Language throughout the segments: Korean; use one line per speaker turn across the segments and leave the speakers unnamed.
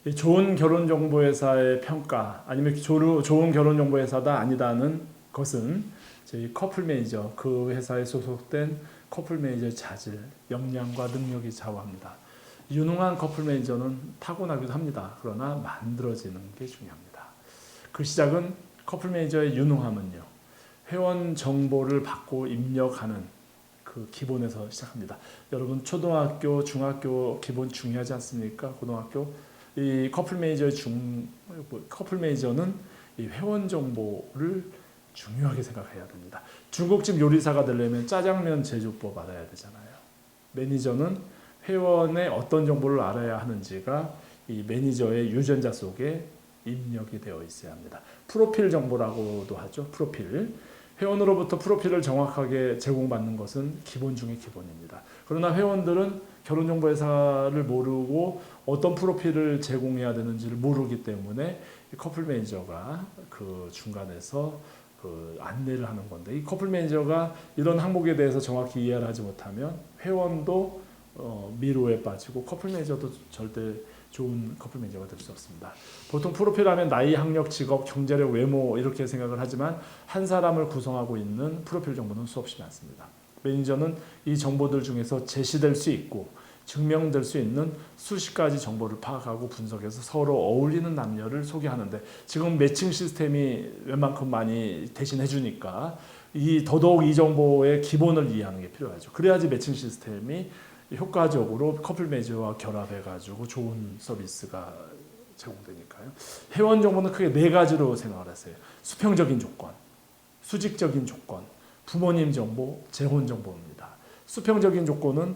이 좋은 결혼정보회사의 평가 아니면 좋은 결혼정보회사다 아니다는 것은 저희 커플 매니저 그 회사에 소속된 커플 매니저의 자질, 역량과 능력이 좌우합니다. 유능한 커플 매니저는 타고나기도 합니다. 그러나 만들어지는 게 중요합니다. 그 시작은 커플 매니저의 유능함은요. 회원 정보를 받고 입력하는 그 기본에서 시작합니다. 여러분 초등학교, 중학교 기본 중요하지 않습니까? 고등학교 이 커플 매니저는 이 회원 정보를 중요하게 생각해야 됩니다. 중국집 요리사가 되려면 짜장면 제조법 알아야 되잖아요. 매니저는 회원의 어떤 정보를 알아야 하는지가 이 매니저의 유전자 속에 입력이 되어 있어야 합니다. 프로필 정보라고도 하죠. 프로필. 회원으로부터 프로필을 정확하게 제공받는 것은 기본 중의 기본입니다. 그러나 회원들은 결혼정보회사를 모르고 어떤 프로필을 제공해야 되는지를 모르기 때문에 커플 매니저가 그 중간에서 그 안내를 하는 건데 이 커플 매니저가 이런 항목에 대해서 정확히 이해를 하지 못하면 회원도 미로에 빠지고 커플 매니저도 절대 좋은 커플 매니저가 될 수 없습니다. 보통 프로필하면 나이, 학력, 직업, 경제력, 외모 이렇게 생각을 하지만 한 사람을 구성하고 있는 프로필 정보는 수없이 많습니다. 매니저는 이 정보들 중에서 제시될 수 있고 증명될 수 있는 수십 가지 정보를 파악하고 분석해서 서로 어울리는 남녀를 소개하는데 지금 매칭 시스템이 웬만큼 많이 대신해 주니까 더더욱 이 정보의 기본을 이해하는 게 필요하죠. 그래야지 매칭 시스템이 효과적으로 커플 매니저와 결합해가지고 좋은 서비스가 제공되니까요. 회원 정보는 크게 네 가지로 생각을 하세요. 수평적인 조건, 수직적인 조건, 부모님 정보, 재혼 정보입니다. 수평적인 조건은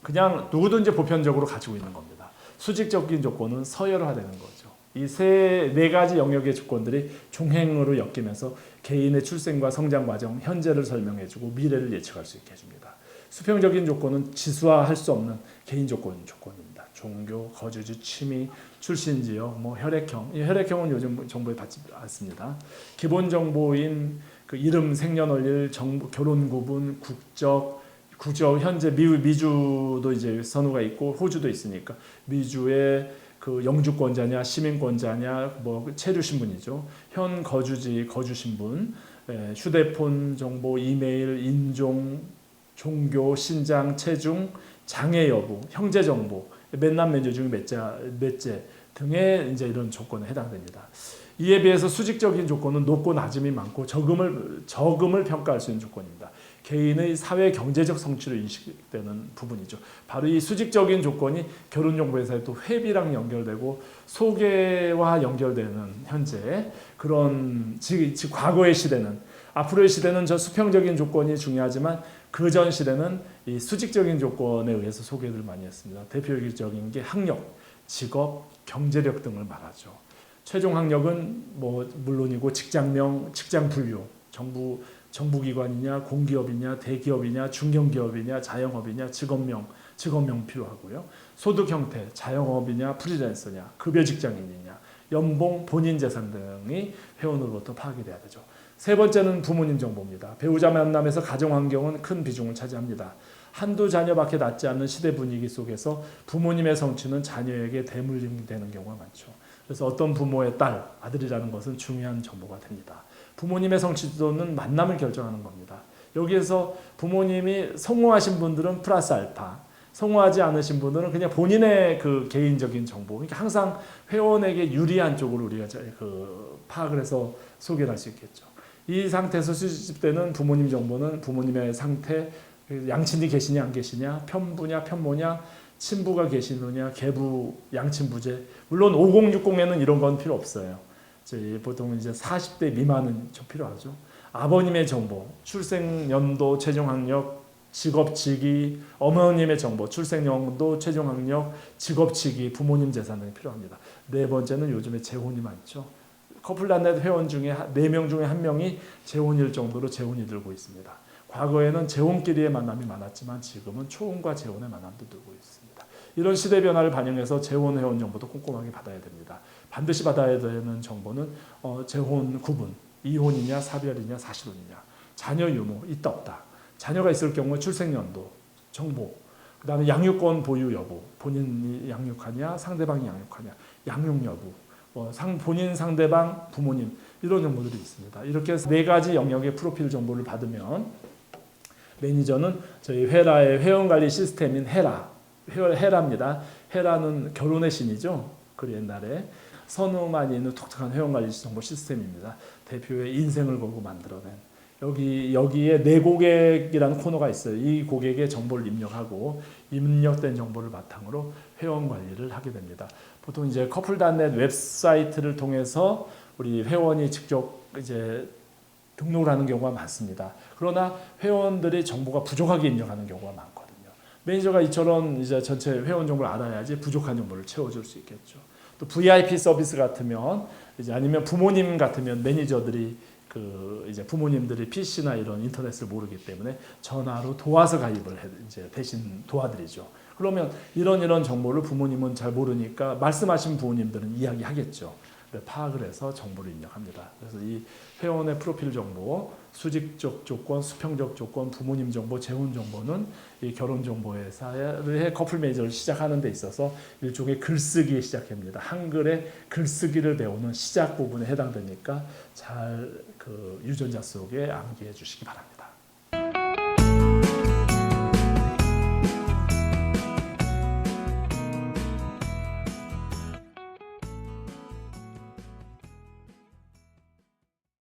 그냥 누구든지 보편적으로 가지고 있는 겁니다. 수직적인 조건은 서열화되는 거죠. 이 네 가지 영역의 조건들이 종행으로 엮이면서 개인의 출생과 성장 과정, 현재를 설명해주고 미래를 예측할 수 있게 해줍니다. 수평적인 조건은 지수화할 수 없는 개인 조건입니다. 종교, 거주지, 취미, 출신 지역, 혈액형. 이 혈액형은 요즘 정보에 받지 않습니다. 기본 정보인 그 이름, 생년월일, 결혼 구분, 국적, 현재 미주도 이제 선호가 있고 호주도 있으니까 미주의 그 영주권자냐, 시민권자냐, 체류 신분이죠. 현 거주지, 거주 신분, 휴대폰 정보, 이메일, 인종, 종교, 신장, 체중, 장애 여부, 형제 정보, 몇남 몇녀 중 몇째 등의 이제 이런 조건에 해당됩니다. 이에 비해서 수직적인 조건은 높고 낮음이 많고 적음을 평가할 수 있는 조건입니다. 개인의 사회 경제적 성취로 인식되는 부분이죠. 바로 이 수직적인 조건이 결혼정보회사에 또 회비랑 연결되고 소개와 연결되는 현재 그런 과거의 시대는 앞으로의 시대는 저 수평적인 조건이 중요하지만 그 전 시대는 이 수직적인 조건에 의해서 소개를 많이 했습니다. 대표적인 게 학력, 직업, 경제력 등을 말하죠. 최종 학력은 물론이고 직장명, 직장 분류, 정부기관이냐, 공기업이냐, 대기업이냐, 중견기업이냐, 자영업이냐, 직업명 필요하고요. 소득 형태, 자영업이냐, 프리랜서냐, 급여 직장인이냐, 연봉, 본인 재산 등이 회원으로부터 파악이 돼야 되죠. 세 번째는 부모님 정보입니다. 배우자 만남에서 가정 환경은 큰 비중을 차지합니다. 한두 자녀밖에 낳지 않는 시대 분위기 속에서 부모님의 성취는 자녀에게 대물림이 되는 경우가 많죠. 그래서 어떤 부모의 딸, 아들이라는 것은 중요한 정보가 됩니다. 부모님의 성취도는 만남을 결정하는 겁니다. 여기에서 부모님이 성공하신 분들은 플러스 알파, 성공하지 않으신 분들은 그냥 본인의 그 개인적인 정보, 그러니까 항상 회원에게 유리한 쪽으로 우리가 파악을 해서 소개를 할 수 있겠죠. 이 상태에서 수집 때는 부모님 정보는 부모님의 상태, 양친이 계시냐 안 계시냐, 편부냐 편모냐, 친부가 계시느냐, 계부, 양친부제. 물론 5060에는 이런 건 필요 없어요. 보통 이제 40대 미만은 좀 필요하죠. 아버님의 정보, 출생 연도, 최종 학력, 직업 직위, 어머님의 정보, 출생 연도, 최종 학력, 직업 직위, 부모님 재산 등이 필요합니다. 네 번째는 요즘에 재혼이 많죠. 커플단넷 회원 중에 4명 중에 1명이 재혼일 정도로 재혼이 늘고 있습니다. 과거에는 재혼끼리의 만남이 많았지만 지금은 초혼과 재혼의 만남도 늘고 있습니다. 이런 시대 변화를 반영해서 재혼 회원 정보도 꼼꼼하게 받아야 됩니다. 반드시 받아야 되는 정보는 재혼 구분, 이혼이냐 사별이냐 사실혼이냐, 자녀 유무 있다 없다, 자녀가 있을 경우에 출생연도 정보, 그다음에 양육권 보유 여부, 본인이 양육하냐, 상대방이 양육하냐, 양육 여부, 본인, 상대방, 부모님 이런 정보들이 있습니다. 이렇게 해서 4가지 영역의 프로필 정보를 받으면 매니저는 저희 회라의 회원관리 시스템인 헤라입니다. 헤라는 결혼의 신이죠. 그 옛날에 선우만이 있는 독특한 회원관리 정보 시스템입니다. 대표의 인생을 걸고 만들어낸 여기에 내 고객이라는 코너가 있어요. 이 고객의 정보를 입력하고 입력된 정보를 바탕으로 회원 관리를 하게 됩니다. 보통 이제 커플닷넷 웹사이트를 통해서 우리 회원이 직접 이제 등록을 하는 경우가 많습니다. 그러나 회원들이 정보가 부족하게 입력하는 경우가 많거든요. 매니저가 이처럼 이제 전체 회원 정보를 알아야지 부족한 정보를 채워줄 수 있겠죠. 또 VIP 서비스 같으면 이제 아니면 부모님 같으면 매니저들이 이제 부모님들이 PC나 이런 인터넷을 모르기 때문에 전화로 도와서 가입을 이제 대신 도와드리죠. 그러면 이런 정보를 부모님은 잘 모르니까 말씀하신 부모님들은 이야기하겠죠. 파악을 해서 정보를 입력합니다. 그래서 이 회원의 프로필 정보, 수직적 조건, 수평적 조건, 부모님 정보, 재혼 정보는 이 결혼 정보회사의 커플 매니저를 시작하는 데 있어서 일종의 글쓰기에 시작합니다. 한글의 글쓰기를 배우는 시작 부분에 해당되니까 잘 유전자 속에 암기해 주시기 바랍니다.